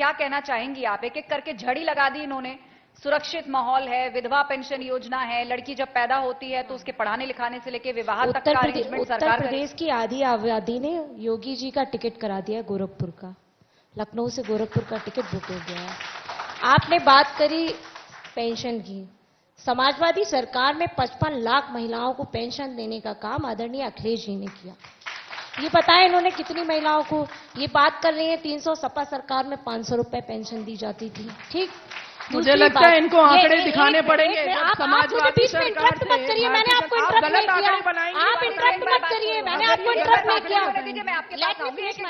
क्या कहना चाहेंगी आप? एक एक करके झड़ी लगा दी इन्होंने। सुरक्षित माहौल है, विधवा पेंशन योजना है, लड़की जब पैदा होती है तो उसके पढ़ाने लिखाने से लेके विवाह तक का अरेंजमेंट सरकार उत्तर प्रदेश की आधी आबादी ने योगी जी का टिकट करा दिया गोरखपुर का। लखनऊ से गोरखपुर का टिकट बुक हो गया है। आपने बात करी पेंशन की। समाजवादी सरकार में 55 लाख महिलाओं को पेंशन देने का काम आदरणीय अखिलेश जी ने किया। ये बताएं इन्होंने कितनी महिलाओं को, ये बात कर रही है 300, सपा सरकार में 500 रुपए पेंशन दी जाती थी। ठीक, मुझे लगता है इनको आंकड़े दिखाने पड़ेंगे। समाजवादी सरकार से मत करिए, मैंने आपको इंटरप्ट नहीं किया। आप इंटरप्ट मत करिए, मैंने आपको इंटरप्ट नहीं किया। Let me finish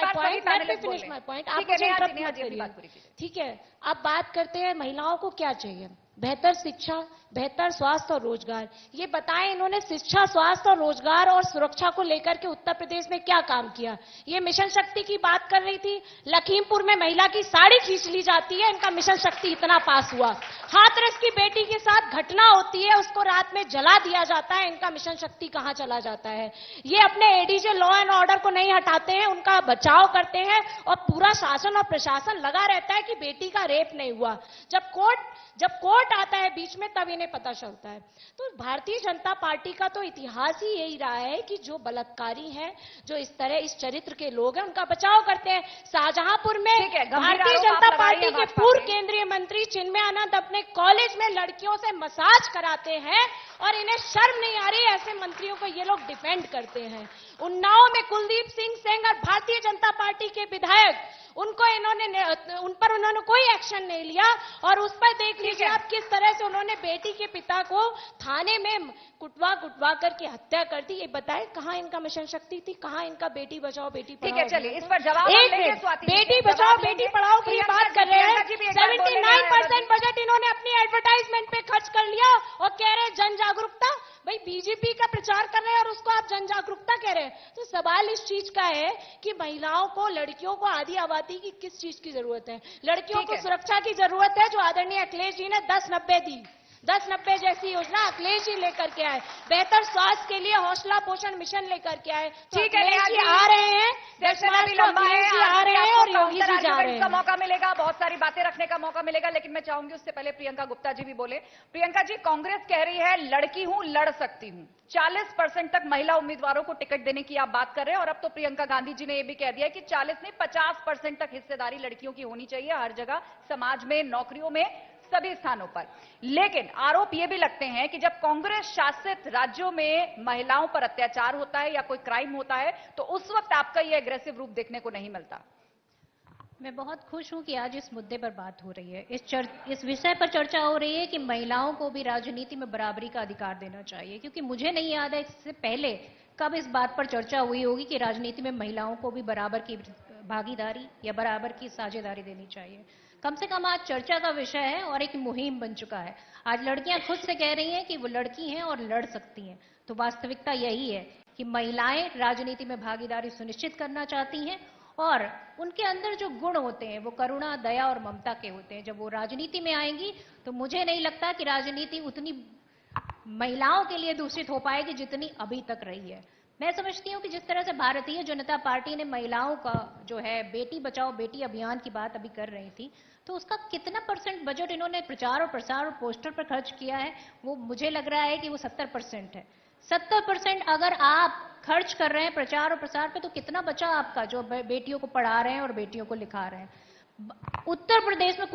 my point. आप मुझे इंटरप्ट मत करिए, ठीक है? अब बात करते हैं महिलाओं को क्या चाहिए। बेहतर शिक्षा, बेहतर स्वास्थ्य और रोजगार। ये बताएं इन्होंने शिक्षा, स्वास्थ्य और रोजगार और सुरक्षा को लेकर के उत्तर प्रदेश में क्या काम किया। ये मिशन शक्ति की बात कर रही थी। लखीमपुर में महिला की साड़ी खींच ली जाती है, इनका मिशन शक्ति इतना पास हुआ। हाथरस की बेटी के साथ घटना होती है, उसको रात में जला दिया जाता है, इनका मिशन शक्ति कहां चला जाता है। ये अपने एडीजे लॉ एंड ऑर्डर को नहीं हटाते हैं, उनका बचाव करते हैं और पूरा शासन और प्रशासन लगा रहता है कि बेटी का रेप नहीं हुआ। जब कोर्ट आता है बीच में तब इन्हें पता चलता है। तो भारतीय जनता पार्टी का तो इतिहास ही यही रहा है कि जो बलात्कारी हैं, जो इस तरह इस चरित्र के लोग हैं, उनका बचाव करते हैं। शाहजहांपुर में भारतीय जनता पार्टी के पूर्व केंद्रीय मंत्री चिन्मय आनंद अपने कॉलेज में लड़कियों से मसाज कराते हैं और इन्हें शर्म नहीं आ रही, ऐसे मंत्रियों को ये लोग डिफेंड करते हैं। उन्नाव में कुलदीप सिंह सेंगर और भारतीय जनता पार्टी के विधायक, उन पर उन्होंने कोई एक्शन नहीं लिया और उस पर देख लीजिए आप किस तरह से उन्होंने बेटी के पिता को थाने में कुटवा करके हत्या कर दी। ये बताएं कहां इनका मिशन शक्ति थी, कहां इनका बेटी बचाओ बेटी पढ़ाओ। ठीक है, चलिए इस पर जवाब बेटी बचाओ बेटी पढ़ाओ की बात कर रहे हैं। 79% बजट इन्होंने अपनी एडवर्टाइजमेंट पे खर्च कर लिया और कह रहे हैं जन जागरूकता। भाई बीजेपी का प्रचार कर रहे हैं और उसको आप जन जागरूकता कह रहे हैं। तो सवाल इस चीज का है कि महिलाओं को, लड़कियों को, आधी आबादी की किस चीज की जरूरत है। लड़कियों को सुरक्षा की जरूरत है, जो आदरणीय अखिलेश जी ने 10-90 दी। 10-90 जैसी योजना अखिलेश जी लेकर के आए। बेहतर स्वास्थ्य के लिए हौसला पोषण मिशन लेकर के आए। ठीक है, आ रहे हैं, आ रहे हैं और योगी जी जा रहे हैं। का मौका मिलेगा, बहुत सारी बातें रखने का मौका मिलेगा, लेकिन मैं चाहूंगी उससे पहले प्रियंका गुप्ता जी भी बोले। प्रियंका जी, कांग्रेस कह रही है लड़की हूं, लड़ सकती हूं। 40% तक महिला उम्मीदवारों को टिकट देने की आप बात कर रहे हैं और अब तो प्रियंका गांधी जी ने यह भी कह दिया कि 40 नहीं 50% तक हिस्सेदारी लड़कियों की होनी चाहिए हर जगह, समाज में, नौकरियों में, सभी स्थानों पर। लेकिन आरोप यह भी लगते हैं कि जब कांग्रेस शासित राज्यों में महिलाओं पर अत्याचार होता है या कोई क्राइम होता है तो उस वक्त आपका यह एग्रेसिव रूप देखने को नहीं मिलता। मैं बहुत खुश हूं कि आज इस मुद्दे पर बात हो रही है, इस विषय पर चर्चा हो रही है कि महिलाओं को भी राजनीति में बराबरी का अधिकार देना चाहिए। क्योंकि मुझे नहीं याद है इससे पहले कब इस बात पर चर्चा हुई होगी कि राजनीति में महिलाओं को भी बराबर की भागीदारी या बराबर की साझेदारी देनी चाहिए। कम से कम आज चर्चा का विषय है और एक मुहिम बन चुका है। आज लड़कियां खुद से कह रही हैं कि वो लड़की हैं और लड़ सकती हैं। तो वास्तविकता यही है कि महिलाएं राजनीति में भागीदारी सुनिश्चित करना चाहती हैं और उनके अंदर जो गुण होते हैं वो करुणा, दया और ममता के होते हैं। जब वो राजनीति में आएंगी तो मुझे नहीं लगता कि राजनीति उतनी महिलाओं के लिए दूषित हो पाएगी जितनी अभी तक रही है। मैं समझती हूं कि जिस तरह से भारतीय जनता पार्टी ने महिलाओं का जो है बेटी बचाओ बेटी अभियान की बात अभी कर रही थी, तो उसका कितना % बजट इन्होंने प्रचार और प्रसार और पोस्टर पर खर्च किया है, वो मुझे लग रहा है कि वो 70% है। 70% अगर आप खर्च कर रहे हैं प्रचार और प्रसार पे, तो कितना बचा आपका जो बेटियों को पढ़ा रहे हैं और बेटियों को लिखा रहे हैं। उत्तर प्रदेश में